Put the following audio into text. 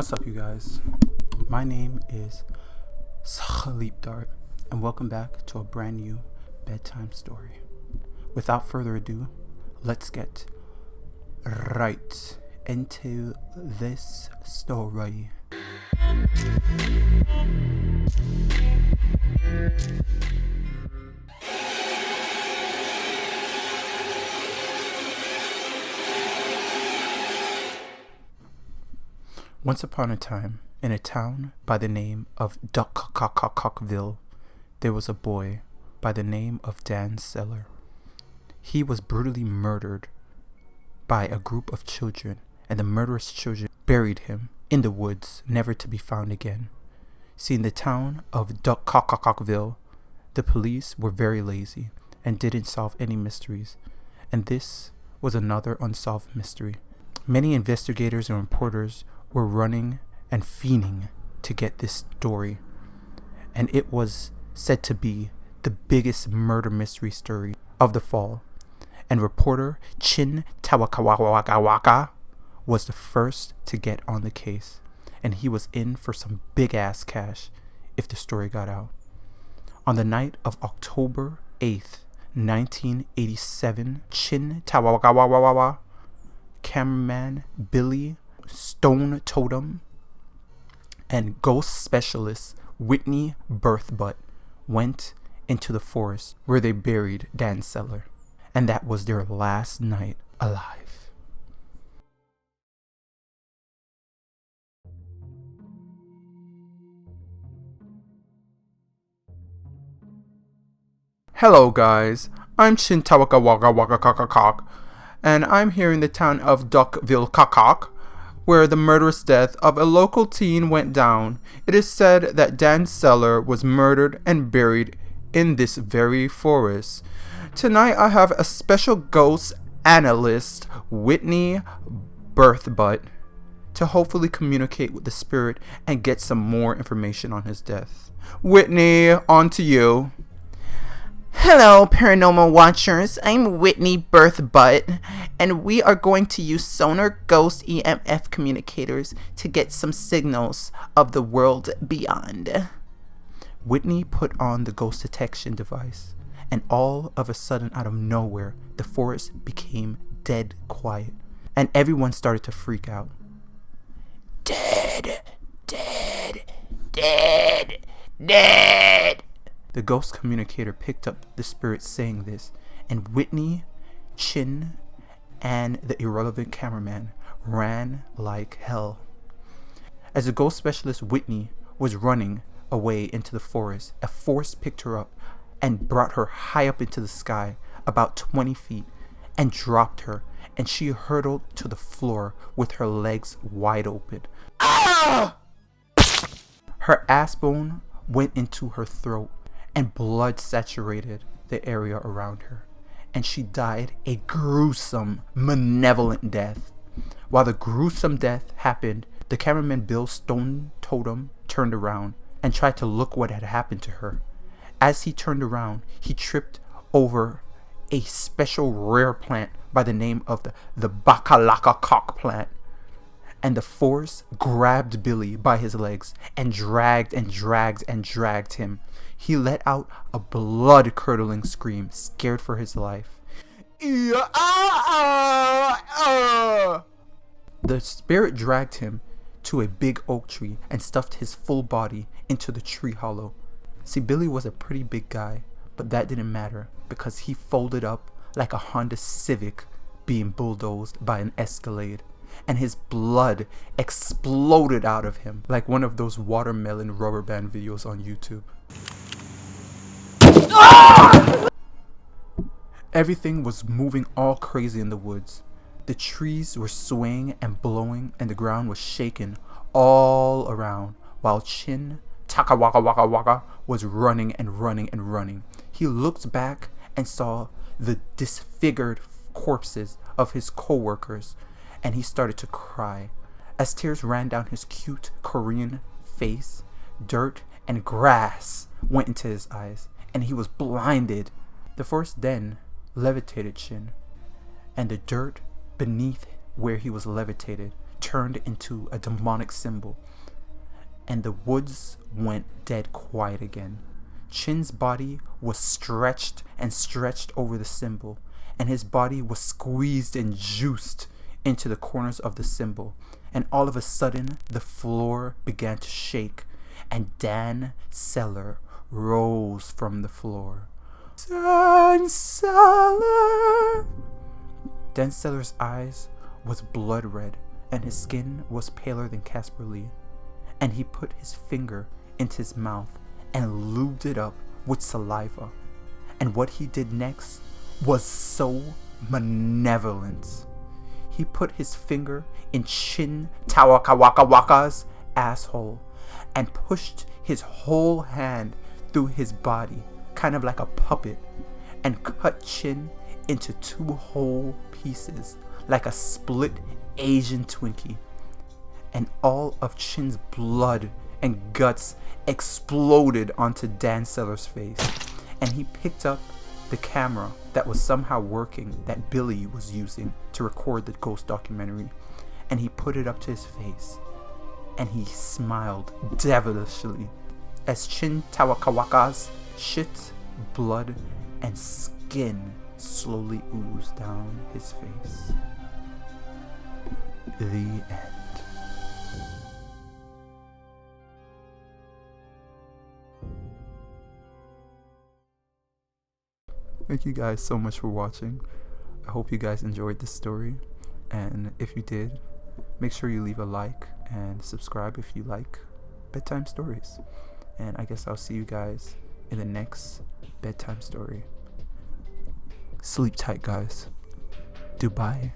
What's up, you guys? My name is CELLAR, and welcome back to a brand new bedtime story. Without further ado, let's get right into this story. Once upon a time, in a town by the name of Duckcockville, there was a boy by the name of Dan CELLAR. He was brutally murdered by a group of children, and the murderous children buried him in the woods, never to be found again. See, in the town of Duckcockville, the police were very lazy and didn't solve any mysteries, and this was another unsolved mystery. Many investigators and reporters were running and fiending to get this story, and it was said to be the biggest murder mystery story of the fall. And reporter Chin Tawakawakawaka was the first to get on the case, and he was in for some big ass cash if the story got out. On the night of October 8th, 1987, Chin Tawakawakawaka cameraman Billy Stone Totem and ghost specialist Whitney Birthbutt went into the forest where they buried Dan CELLAR, and that was their last night alive. Hello guys, I'm Chin Tawakawakawakakakak, and I'm here in the town of Duckville Kakak, where the murderous death of a local teen went down. It is said that Dan CELLAR was murdered and buried in this very forest. Tonight I have a special ghost analyst, Whitney Birthbutt, to hopefully communicate with the spirit and get some more information on his death. Whitney, on to you. Hello, paranormal watchers. I'm Whitney Birthbutt, and we are going to use sonar ghost EMF communicators to get some signals of the world beyond. Whitney put on the ghost detection device, and all of a sudden, out of nowhere, the forest became dead quiet, and everyone started to freak out. Dead, dead, dead, dead. The ghost communicator picked up the spirit saying this, and Whitney, Chin, and the irrelevant cameraman ran like hell. As the ghost specialist Whitney was running away into the forest, a force picked her up and brought her high up into the sky, about 20 feet, and dropped her, and she hurtled to the floor with her legs wide open. Ah! Her ass bone went into her throat, and blood saturated the area around her, and she died a gruesome, malevolent death. While the gruesome death happened, the cameraman Bill Stone Totem turned around and tried to look what had happened to her. As he turned around, he tripped over a special rare plant by the name of the Bakalaka cock plant, and the force grabbed Billy by his legs and dragged him. He let out a blood-curdling scream, scared for his life. The spirit dragged him to a big oak tree and stuffed his full body into the tree hollow. See, Billy was a pretty big guy, but that didn't matter because he folded up like a Honda Civic being bulldozed by an Escalade, and his blood exploded out of him like one of those watermelon rubber band videos on YouTube. Everything was moving all crazy in the woods. The trees were swaying and blowing, and the ground was shaking all around, while Chin Takawaka was running and running. He looked back and saw the disfigured corpses of his co-workers, and he started to cry. As tears ran down his cute Korean face, dirt and grass went into his eyes, and he was blinded. The force then levitated Chin, and the dirt beneath where he was levitated turned into a demonic symbol, and the woods went dead quiet again. Chin's body was stretched and stretched over the symbol, and his body was squeezed and juiced into the corners of the symbol. And all of a sudden, the floor began to shake, and Dan CELLAR rose from the floor. Dan CELLAR! Dan CELLAR's eyes was blood red, and his skin was paler than Casper Lee. And he put his finger into his mouth and lubed it up with saliva. And what he did next was so malevolent. He put his finger in Chin Tawakawaka's asshole and pushed his whole hand through his body, kind of like a puppet, and cut Chin into 2 whole pieces, like a split Asian Twinkie. And all of Chin's blood and guts exploded onto Dan CELLAR's face. And he picked up the camera that was somehow working, that Billy was using to record the ghost documentary, and he put it up to his face, and he smiled devilishly as Chin Tawakawaka's shit, blood, and skin slowly oozed down his face. The end. Thank you guys so much for watching. I hope you guys enjoyed this story, and if you did, make sure you leave a like and subscribe if you like bedtime stories. And I guess I'll see you guys in the next bedtime story. Sleep tight, guys. Dubai.